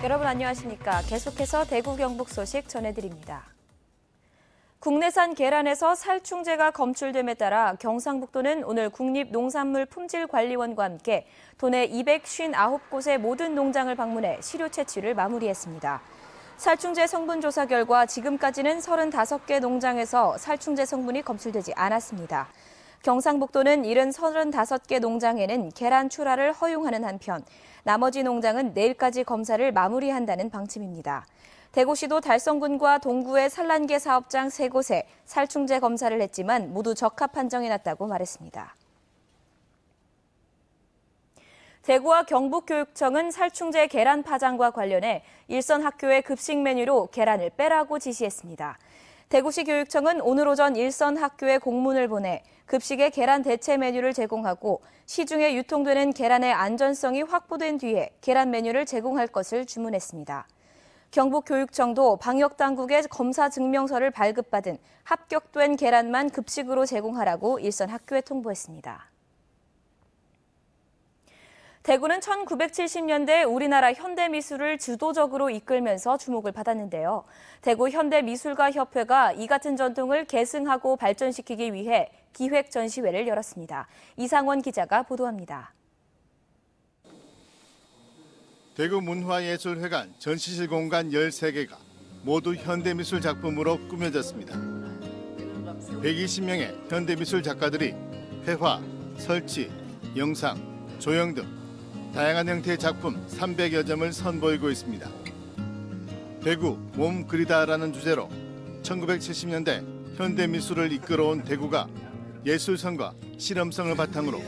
여러분 안녕하십니까? 계속해서 대구 경북 소식 전해드립니다. 국내산 계란에서 살충제가 검출됨에 따라 경상북도는 오늘 국립농산물품질관리원과 함께 도내 259곳의 모든 농장을 방문해 시료 채취를 마무리했습니다. 살충제 성분 조사 결과 지금까지는 35개 농장에서 살충제 성분이 검출되지 않았습니다. 경상북도는 이른 35개 농장에는 계란 출하를 허용하는 한편 나머지 농장은 내일까지 검사를 마무리한다는 방침입니다. 대구시도 달성군과 동구의 산란계 사업장 3곳에 살충제 검사를 했지만 모두 적합 판정이 났다고 말했습니다. 대구와 경북교육청은 살충제 계란 파장과 관련해 일선 학교의 급식 메뉴로 계란을 빼라고 지시했습니다. 대구시 교육청은 오늘 오전 일선 학교에 공문을 보내 급식에 계란 대체 메뉴를 제공하고 시중에 유통되는 계란의 안전성이 확보된 뒤에 계란 메뉴를 제공할 것을 주문했습니다. 경북교육청도 방역당국의 검사 증명서를 발급받은 합격된 계란만 급식으로 제공하라고 일선 학교에 통보했습니다. 대구는 1970년대 우리나라 현대미술을 주도적으로 이끌면서 주목을 받았는데요. 대구 현대미술가협회가 이 같은 전통을 계승하고 발전시키기 위해 기획전시회를 열었습니다. 이상원 기자가 보도합니다. 대구문화예술회관 전시실 공간 13개가 모두 현대미술 작품으로 꾸며졌습니다. 120명의 현대미술 작가들이 회화, 설치, 영상, 조형 등 다양한 형태의 작품 300여 점을 선보이고 있습니다. 대구 몸 그리다라는 주제로 1970년대 현대미술을 이끌어온 대구가 예술성과 실험성을 바탕으로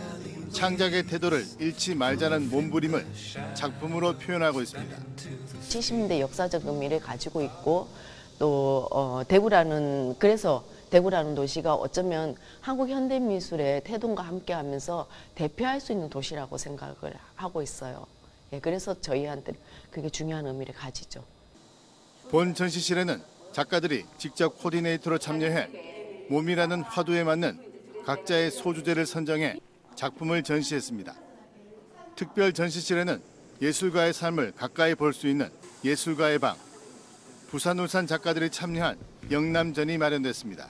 창작의 태도를 잃지 말자는 몸부림을 작품으로 표현하고 있습니다. 70년대 역사적 의미를 가지고 있고 또 그래서 대구라는 도시가 어쩌면 한국 현대미술의 태동과 함께하면서 대표할 수 있는 도시라고 생각을 하고 있어요. 그래서 저희한테 그게 중요한 의미를 가지죠. 본 전시실에는 작가들이 직접 코디네이터로 참여해 몸이라는 화두에 맞는 각자의 소주제를 선정해 작품을 전시했습니다. 특별 전시실에는 예술가의 삶을 가까이 볼 수 있는 예술가의 방, 부산, 울산 작가들이 참여한 영남전이 마련됐습니다.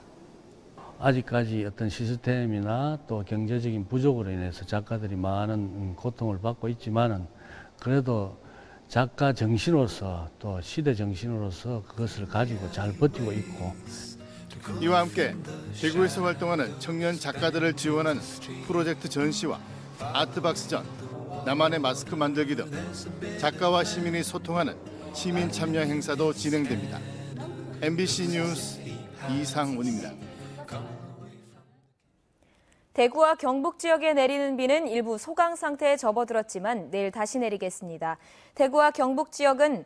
아직까지 어떤 시스템이나 또 경제적인 부족으로 인해서 작가들이 많은 고통을 받고 있지만은 그래도 작가 정신으로서 또 시대 정신으로서 그것을 가지고 잘 버티고 있고. 이와 함께 대구에서 활동하는 청년 작가들을 지원하는 프로젝트 전시와 아트박스전, 나만의 마스크 만들기 등 작가와 시민이 소통하는 시민 참여 행사도 진행됩니다. MBC 뉴스 이상훈입니다. 대구와 경북 지역에 내리는 비는 일부 소강 상태에 접어들었지만 내일 다시 내리겠습니다. 대구와 경북 지역은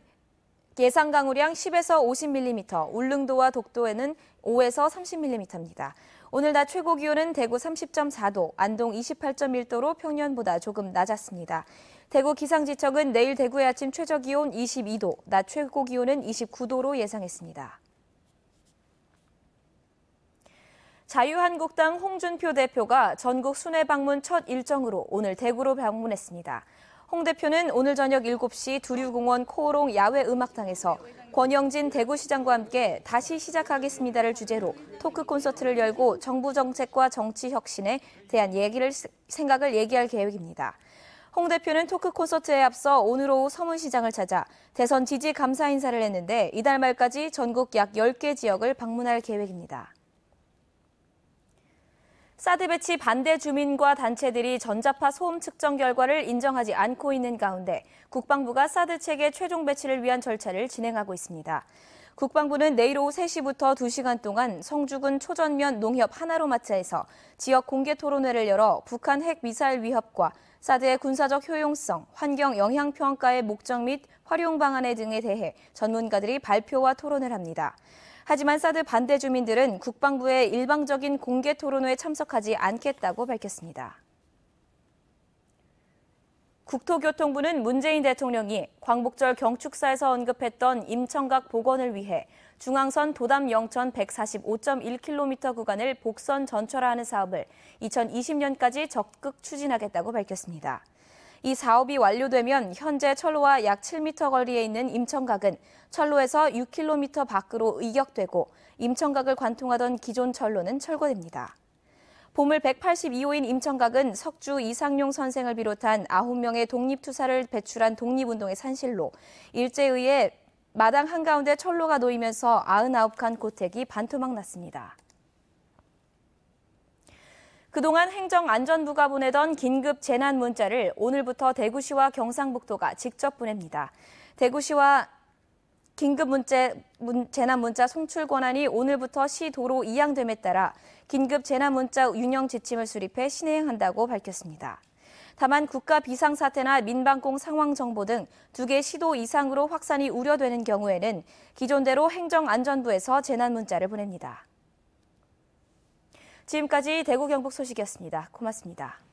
예상 강우량 10에서 50mm, 울릉도와 독도에는 5에서 30mm입니다. 오늘 낮 최고 기온은 대구 30.4도, 안동 28.1도로 평년보다 조금 낮았습니다. 대구 기상지청은 내일 대구의 아침 최저 기온 22도, 낮 최고 기온은 29도로 예상했습니다. 자유한국당 홍준표 대표가 전국 순회 방문 첫 일정으로 오늘 대구로 방문했습니다. 홍 대표는 오늘 저녁 7시 두류공원 코오롱 야외음악당에서 권영진 대구시장과 함께 다시 시작하겠습니다를 주제로 토크 콘서트를 열고 정부 정책과 정치 혁신에 대한 생각을 얘기할 계획입니다. 홍 대표는 토크 콘서트에 앞서 오늘 오후 서문시장을 찾아 대선 지지 감사 인사를 했는데 이달 말까지 전국 약 10개 지역을 방문할 계획입니다. 사드 배치 반대 주민과 단체들이 전자파 소음 측정 결과를 인정하지 않고 있는 가운데 국방부가 사드 체계 최종 배치를 위한 절차를 진행하고 있습니다. 국방부는 내일 오후 3시부터 2시간 동안 성주군 초전면 농협 하나로마트에서 지역 공개 토론회를 열어 북한 핵 미사일 위협과 사드의 군사적 효용성, 환경 영향 평가의 목적 및 활용 방안 등에 대해 전문가들이 발표와 토론을 합니다. 하지만 사드 반대 주민들은 국방부의 일방적인 공개 토론회에 참석하지 않겠다고 밝혔습니다. 국토교통부는 문재인 대통령이 광복절 경축사에서 언급했던 임청각 복원을 위해 중앙선 도담 영천 145.1km 구간을 복선 전철화하는 사업을 2020년까지 적극 추진하겠다고 밝혔습니다. 이 사업이 완료되면 현재 철로와 약 7m 거리에 있는 임천각은 철로에서 6km 밖으로 이격되고 임천각을 관통하던 기존 철로는 철거됩니다. 보물 182호인 임천각은 석주 이상용 선생을 비롯한 9명의 독립투사를 배출한 독립운동의 산실로 일제에 의해 마당 한가운데 철로가 놓이면서 99칸 고택이 반토막 났습니다. 그동안 행정안전부가 보내던 긴급 재난 문자를 오늘부터 대구시와 경상북도가 직접 보냅니다. 대구시와 긴급 재난 문자 송출 권한이 오늘부터 시 도로 이양됨에 따라 긴급 재난 문자 운영 지침을 수립해 신행한다고 밝혔습니다. 다만 국가 비상사태나 민방공 상황 정보 등 2개 시도 이상으로 확산이 우려되는 경우에는 기존대로 행정안전부에서 재난 문자를 보냅니다. 지금까지 대구 경북 소식이었습니다. 고맙습니다.